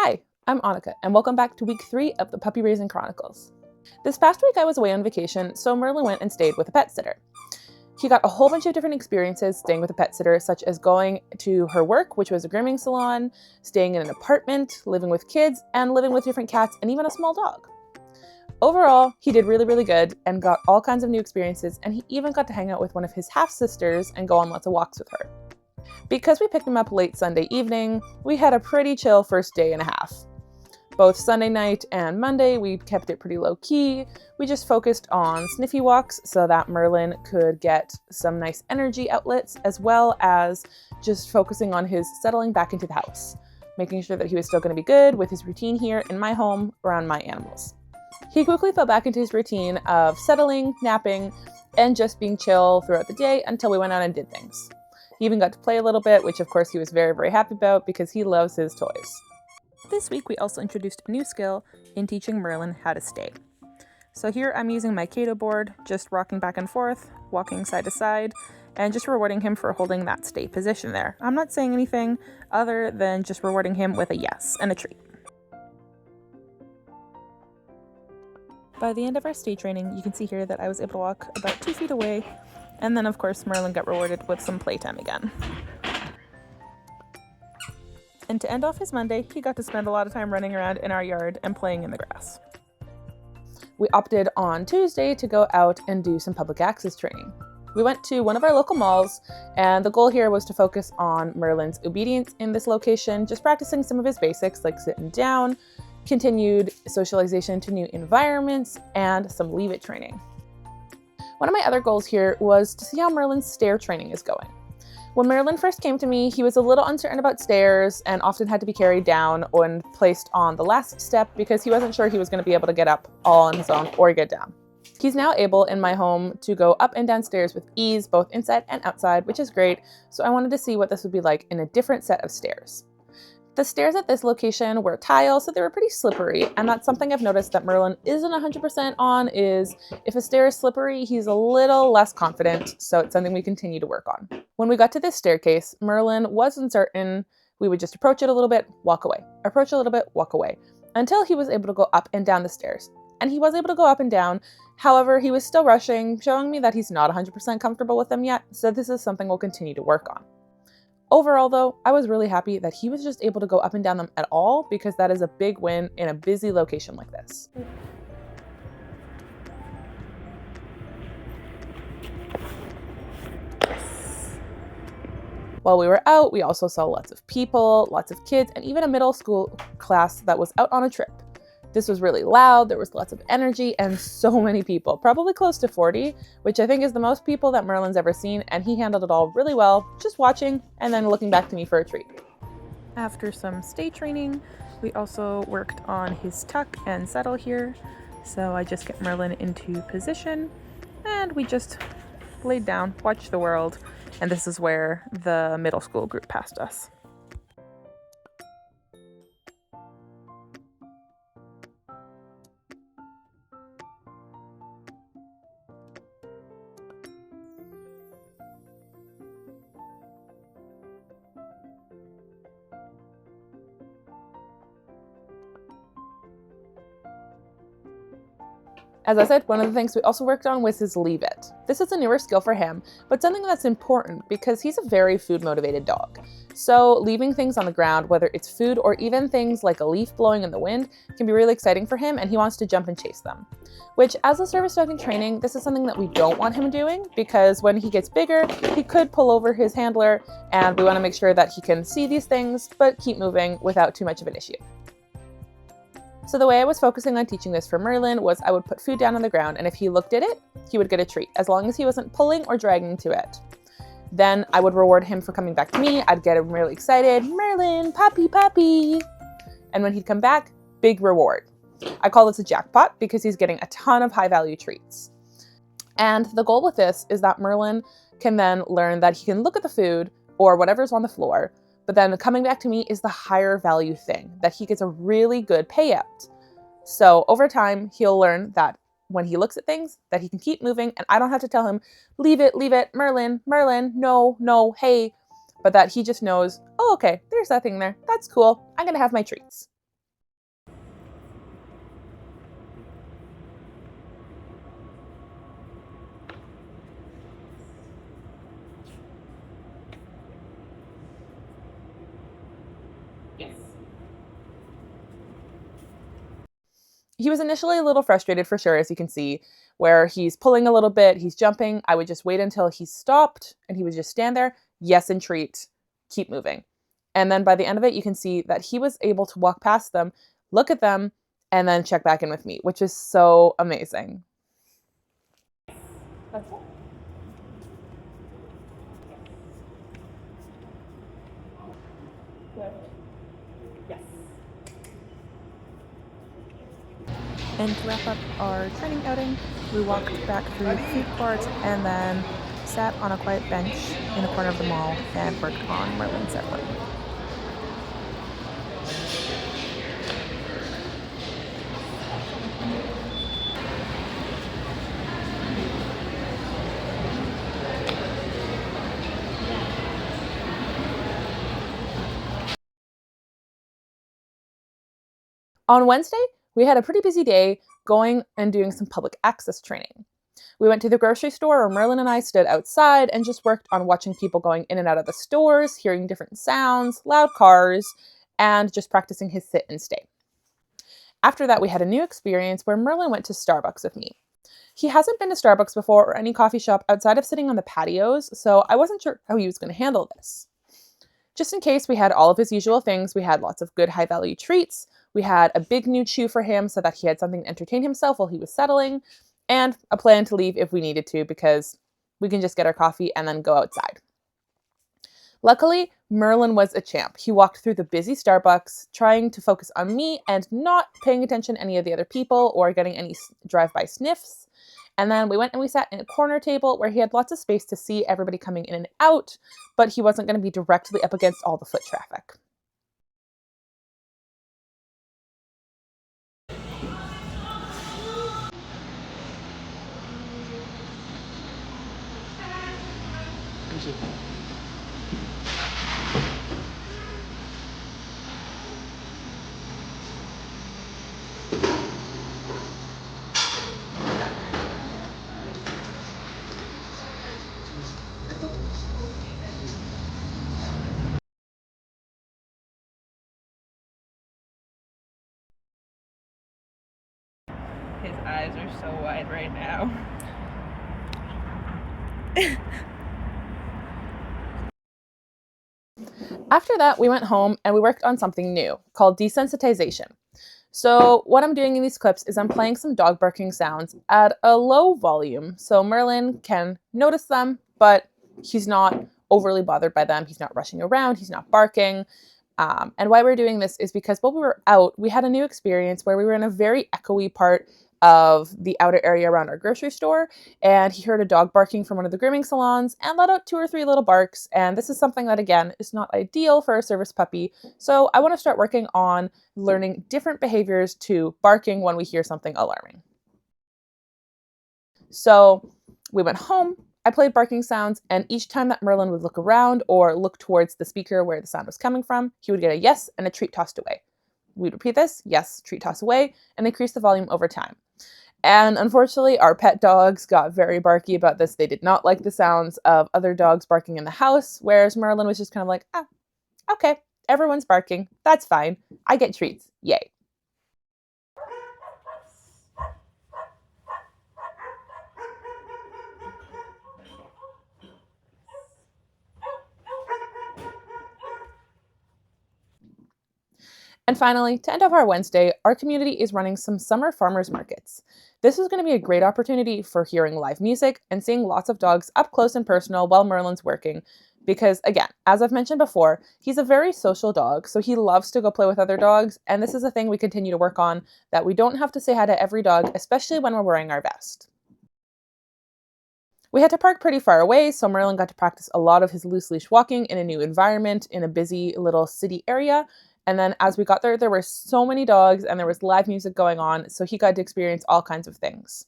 Hi, I'm Annika, and welcome back to week 3 of the Puppy Raising Chronicles. This past week I was away on vacation, so Merlin went and stayed with a pet sitter. He got a whole bunch of different experiences staying with a pet sitter, such as going to her work, which was a grooming salon, staying in an apartment, living with kids, and living with different cats, and even a small dog. Overall, he did really good and got all kinds of new experiences, and he even got to hang out with one of his half-sisters and go on lots of walks with her. Because we picked him up late Sunday evening, we had a pretty chill first day and a half. Both Sunday night and Monday, we kept it pretty low key. We just focused on Sniffy walks so that Merlin could get some nice energy outlets, as well as just focusing on his settling back into the house, making sure that he was still going to be good with his routine here in my home around my animals. He quickly fell back into his routine of settling, napping, and just being chill throughout the day until we went out and did things. He even got to play a little bit, which of course he was very happy about because he loves his toys. This week we also introduced a new skill in teaching Merlin how to stay. So here I'm using my Kato board, just rocking back and forth, walking side to side, and just rewarding him for holding that stay position there. I'm not saying anything other than just rewarding him with a yes and a treat. By the end of our stay training, you can see here that I was able to walk about 2 feet away, and then of course Merlin got rewarded with some playtime again. And to end off his Monday, he got to spend a lot of time running around in our yard and playing in the grass. We opted on Tuesday to go out and do some public access training. We went to one of our local malls, and the goal here was to focus on Merlin's obedience in this location, just practicing some of his basics like sitting down, continued socialization to new environments, and some leave it training. One of my other goals here was to see how Merlin's stair training is going. When Merlin first came to me, he was a little uncertain about stairs and often had to be carried down and placed on the last step because he wasn't sure he was going to be able to get up all on his own or get down. He's now able in my home to go up and down stairs with ease, both inside and outside, which is great. So I wanted to see what this would be like in a different set of stairs. The stairs at this location were tile, so they were pretty slippery, and that's something I've noticed that Merlin isn't 100% on, is if a stair is slippery, he's a little less confident, so it's something we continue to work on. When we got to this staircase, Merlin was uncertain. We would just approach it a little bit, walk away, approach a little bit, walk away, until he was able to go up and down the stairs. And he was able to go up and down. However, he was still rushing, showing me that he's not 100% comfortable with them yet, so this is something we'll continue to work on. Overall, though, I was really happy that he was just able to go up and down them at all, because that is a big win in a busy location like this. While we were out, we also saw lots of people, lots of kids, and even a middle school class that was out on a trip. This was really loud, there was lots of energy, and so many people, probably close to 40, which I think is the most people that Merlin's ever seen, and he handled it all really well, just watching and then looking back to me for a treat. After some stay training, we also worked on his tuck and settle here. So I just get Merlin into position, and we just laid down, watched the world, and this is where the middle school group passed us. As I said, one of the things we also worked on was his leave it. This is a newer skill for him, but something that's important because he's a very food motivated dog. So leaving things on the ground, whether it's food or even things like a leaf blowing in the wind, can be really exciting for him, and he wants to jump and chase them. Which, as a service dog in training, this is something that we don't want him doing, because when he gets bigger, he could pull over his handler, and we want to make sure that he can see these things, but keep moving without too much of an issue. So the way I was focusing on teaching this for Merlin was I would put food down on the ground, and if he looked at it, he would get a treat, as long as he wasn't pulling or dragging to it. Then I would reward him for coming back to me. I'd get him really excited. Merlin, puppy, puppy. And when he'd come back, big reward. I call this a jackpot because he's getting a ton of high value treats. And the goal with this is that Merlin can then learn that he can look at the food or whatever's on the floor, but then coming back to me is the higher value thing, that he gets a really good payout. So over time, he'll learn that when he looks at things, that he can keep moving, and I don't have to tell him, leave it, Merlin, no, hey, but that he just knows, oh, okay, there's that thing there. That's cool. I'm going to have my treats. He was initially a little frustrated for sure, as you can see, where he's pulling a little bit, he's jumping. I would just wait until he stopped and he would just stand there. Yes, and treat, keep moving. And then by the end of it, you can see that he was able to walk past them, look at them, and then check back in with me, which is so amazing. That's it. Good. Yes. And to wrap up our training outing, we walked back through the food court and then sat on a quiet bench in the corner of the mall and worked on Merlin's zeppelin. On Wednesday, we had a pretty busy day going and doing some public access training. We went to the grocery store where Merlin and I stood outside and just worked on watching people going in and out of the stores, hearing different sounds, loud cars, and just practicing his sit and stay. After that, we had a new experience where Merlin went to Starbucks with me. He hasn't been to Starbucks before or any coffee shop outside of sitting on the patios, so I wasn't sure how he was going to handle this. Just in case, we had all of his usual things. We had lots of good high-value treats. We had a big new chew for him so that he had something to entertain himself while he was settling, and a plan to leave if we needed to because we can just get our coffee and then go outside. Luckily, Merlin was a champ. He walked through the busy Starbucks, trying to focus on me and not paying attention to any of the other people or getting any drive-by sniffs. And then we went and we sat in a corner table where he had lots of space to see everybody coming in and out, but he wasn't going to be directly up against all the foot traffic. His eyes are so wide right now. After that, we went home and we worked on something new called desensitization. So what I'm doing in these clips is I'm playing some dog barking sounds at a low volume so Merlin can notice them, but he's not overly bothered by them. He's not rushing around. He's not barking. And why we're doing this is because while we were out, we had a new experience where we were in a very echoey part of the outer area around our grocery store, and he heard a dog barking from one of the grooming salons and let out 2 or 3 little barks. And this is something that, again, is not ideal for a service puppy. So I want to start working on learning different behaviors to barking when we hear something alarming. So we went home, I played barking sounds, and each time that Merlin would look around or look towards the speaker where the sound was coming from, he would get a yes and a treat tossed away. We'd repeat this, yes, treat toss away, and increase the volume over time. And unfortunately, our pet dogs got very barky about this. They did not like the sounds of other dogs barking in the house, whereas Merlin was just kind of like, okay, everyone's barking. That's fine. I get treats. Yay. And finally, to end off our Wednesday, our community is running some summer farmers markets. This is going to be a great opportunity for hearing live music and seeing lots of dogs up close and personal while Merlin's working. Because again, as I've mentioned before, he's a very social dog, so he loves to go play with other dogs. And this is a thing we continue to work on, that we don't have to say hi to every dog, especially when we're wearing our vest. We had to park pretty far away, so Merlin got to practice a lot of his loose leash walking in a new environment in a busy little city area. And then as we got there, there were so many dogs and there was live music going on, so he got to experience all kinds of things.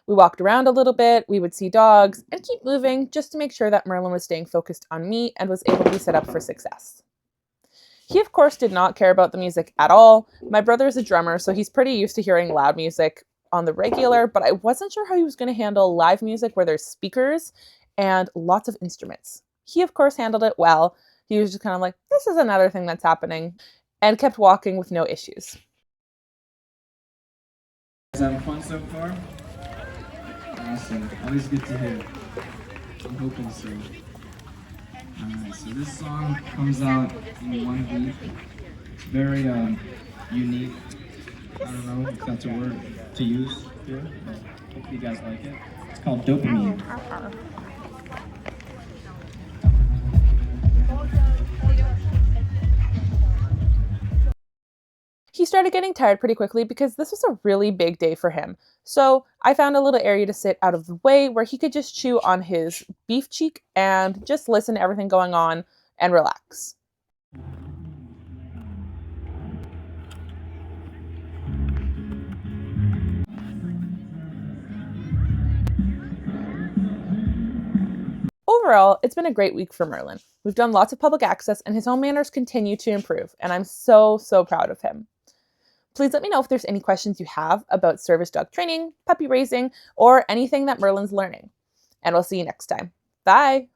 We walked around a little bit, we would see dogs, and keep moving just to make sure that Merlin was staying focused on me and was able to be set up for success. He, of course, did not care about the music at all. My brother is a drummer, so he's pretty used to hearing loud music on the regular, but I wasn't sure how he was going to handle live music where there's speakers and lots of instruments. He, of course, handled it well. He was just kind of like, this is another thing that's happening, and kept walking with no issues. Is having fun so far? Awesome. Always good to hear. I'm hoping so. Alright, so this song comes out in 1 week. It's very unique. I don't know if that's a word to use here, but hope you guys like it. It's called Dopamine. He started getting tired pretty quickly because this was a really big day for him. So I found a little area to sit out of the way where he could just chew on his beef cheek and just listen to everything going on and relax. Overall, it's been a great week for Merlin. We've done lots of public access and his home manners continue to improve, and I'm so proud of him. Please let me know if there's any questions you have about service dog training, puppy raising, or anything that Merlin's learning. And we'll see you next time. Bye!